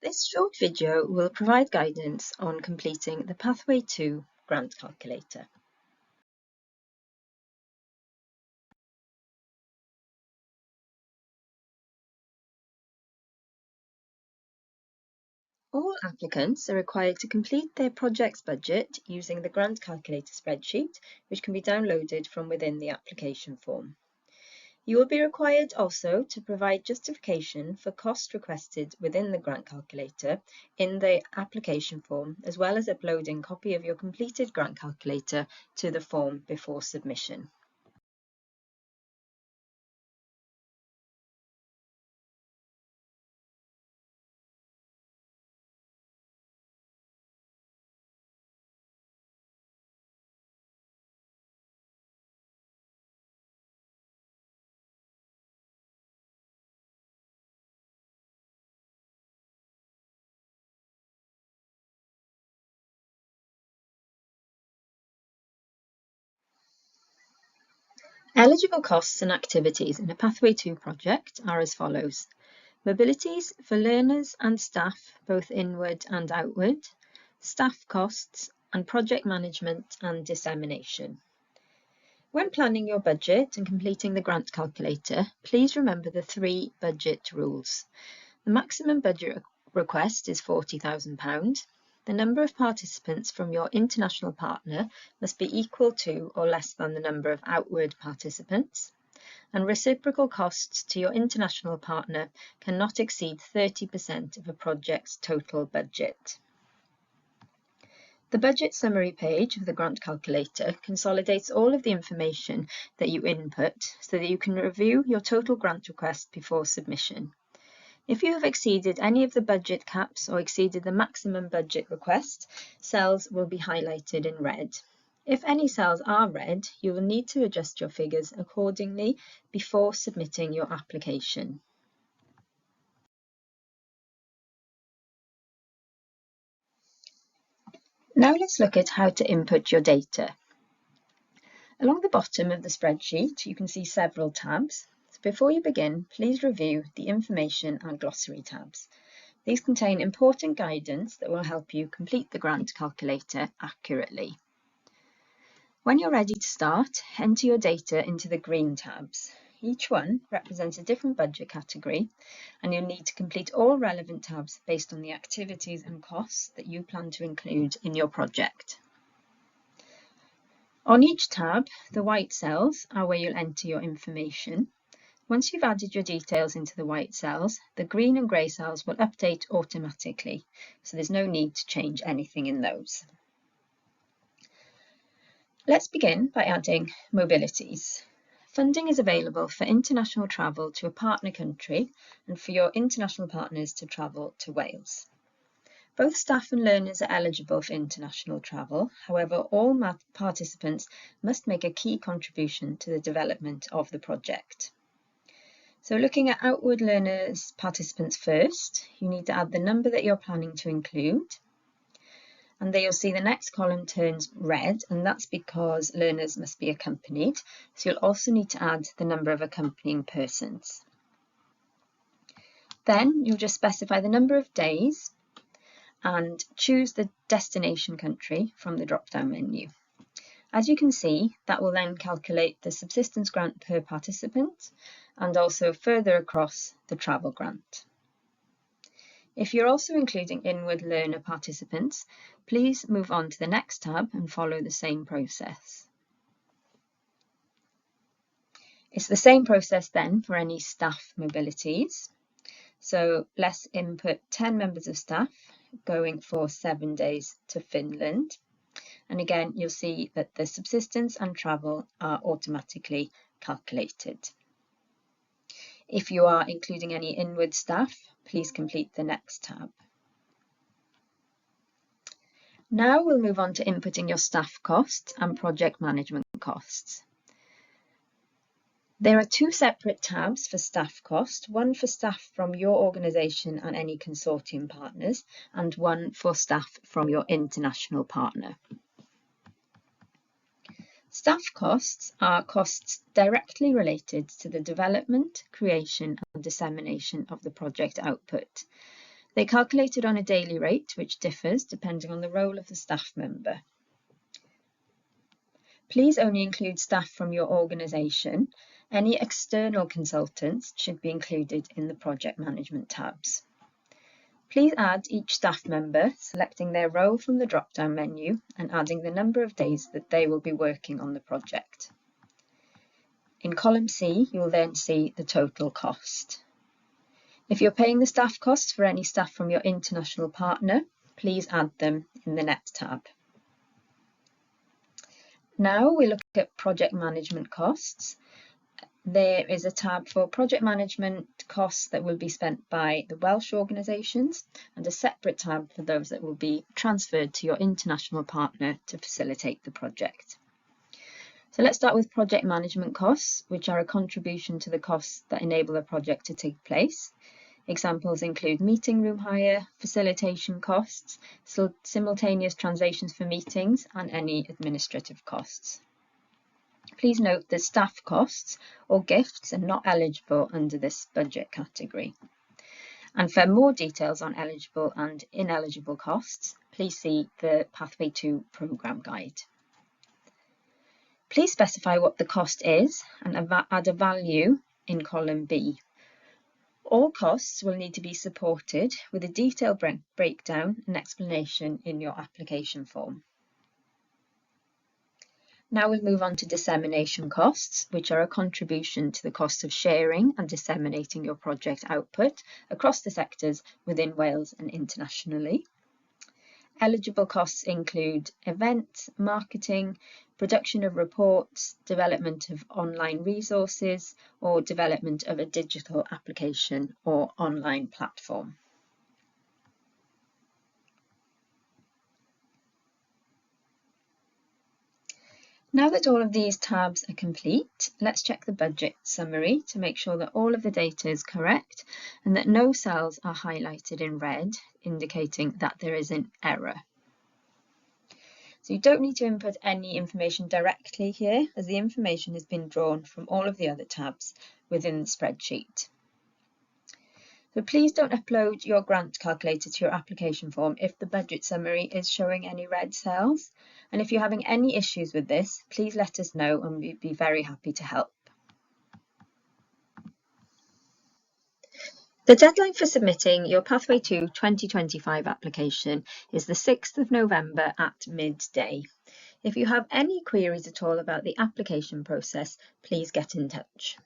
This short video will provide guidance on completing the Pathway 2 grant calculator. All applicants are required to complete their project's budget using the grant calculator spreadsheet, which can be downloaded from within the application form. You will be required also to provide justification for cost requested within the grant calculator in the application form, as well as uploading a copy of your completed grant calculator to the form before submission. Eligible costs and activities in a Pathway 2 project are as follows. Mobilities for learners and staff, both inward and outward, staff costs, and project management and dissemination. When planning your budget and completing the grant calculator, please remember the 3 budget rules. The maximum budget request is £40,000. The number of participants from your international partner must be equal to or less than the number of outward participants, and reciprocal costs to your international partner cannot exceed 30% of a project's total budget. The budget summary page of the grant calculator consolidates all of the information that you input so that you can review your total grant request before submission. If you have exceeded any of the budget caps or exceeded the maximum budget request, cells will be highlighted in red. If any cells are red, you will need to adjust your figures accordingly before submitting your application. Now let's look at how to input your data. Along the bottom of the spreadsheet, you can see several tabs. So before you begin, please review the information and glossary tabs. These contain important guidance that will help you complete the grant calculator accurately. When you're ready to start, enter your data into the green tabs. Each one represents a different budget category, and you'll need to complete all relevant tabs based on the activities and costs that you plan to include in your project. On each tab, the white cells are where you'll enter your information. Once you've added your details into the white cells, the green and grey cells will update automatically, so there's no need to change anything in those. Let's begin by adding mobilities. Funding is available for international travel to a partner country and for your international partners to travel to Wales. Both staff and learners are eligible for international travel. However, all participants must make a key contribution to the development of the project. So looking at outward learners participants first, you need to add the number that you're planning to include. And there you'll see the next column turns red, and that's because learners must be accompanied. So you'll also need to add the number of accompanying persons. Then you'll just specify the number of days and choose the destination country from the drop-down menu. As you can see, that will then calculate the subsistence grant per participant and also further across the travel grant. If you're also including inward learner participants, please move on to the next tab and follow the same process. It's the same process then for any staff mobilities. So let's input 10 members of staff going for 7 days to Finland. And again, you'll see that the subsistence and travel are automatically calculated. If you are including any inward staff, please complete the next tab. Now we'll move on to inputting your staff costs and project management costs. There are 2 separate tabs for staff cost, one for staff from your organisation and any consortium partners, and one for staff from your international partner. Staff costs are costs directly related to the development, creation and dissemination of the project output. They're calculated on a daily rate, which differs depending on the role of the staff member. Please only include staff from your organisation. Any external consultants should be included in the project management tabs. Please add each staff member, selecting their role from the drop-down menu and adding the number of days that they will be working on the project. In column C, you will then see the total cost. If you're paying the staff costs for any staff from your international partner, please add them in the Next tab. Now we look at project management costs. There is a tab for project management costs that will be spent by the Welsh organisations and a separate tab for those that will be transferred to your international partner to facilitate the project. So let's start with project management costs, which are a contribution to the costs that enable a project to take place. Examples include meeting room hire, facilitation costs, simultaneous translations for meetings, and any administrative costs. Please note that staff costs or gifts are not eligible under this budget category. And for more details on eligible and ineligible costs, please see the Pathway 2 programme guide. Please specify what the cost is and add a value in column B. All costs will need to be supported with a detailed breakdown and explanation in your application form. Now we'll move on to dissemination costs, which are a contribution to the cost of sharing and disseminating your project output across the sectors within Wales and internationally. Eligible costs include events, marketing, production of reports, development of online resources, or development of a digital application or online platform. Now that all of these tabs are complete, let's check the budget summary to make sure that all of the data is correct and that no cells are highlighted in red, indicating that there is an error. So you don't need to input any information directly here, as the information has been drawn from all of the other tabs within the spreadsheet. So please don't upload your grant calculator to your application form if the budget summary is showing any red cells. And if you're having any issues with this, please let us know and we'd be very happy to help. The deadline for submitting your Pathway 2 2025 application is the 6th of November at midday. If you have any queries at all about the application process, please get in touch.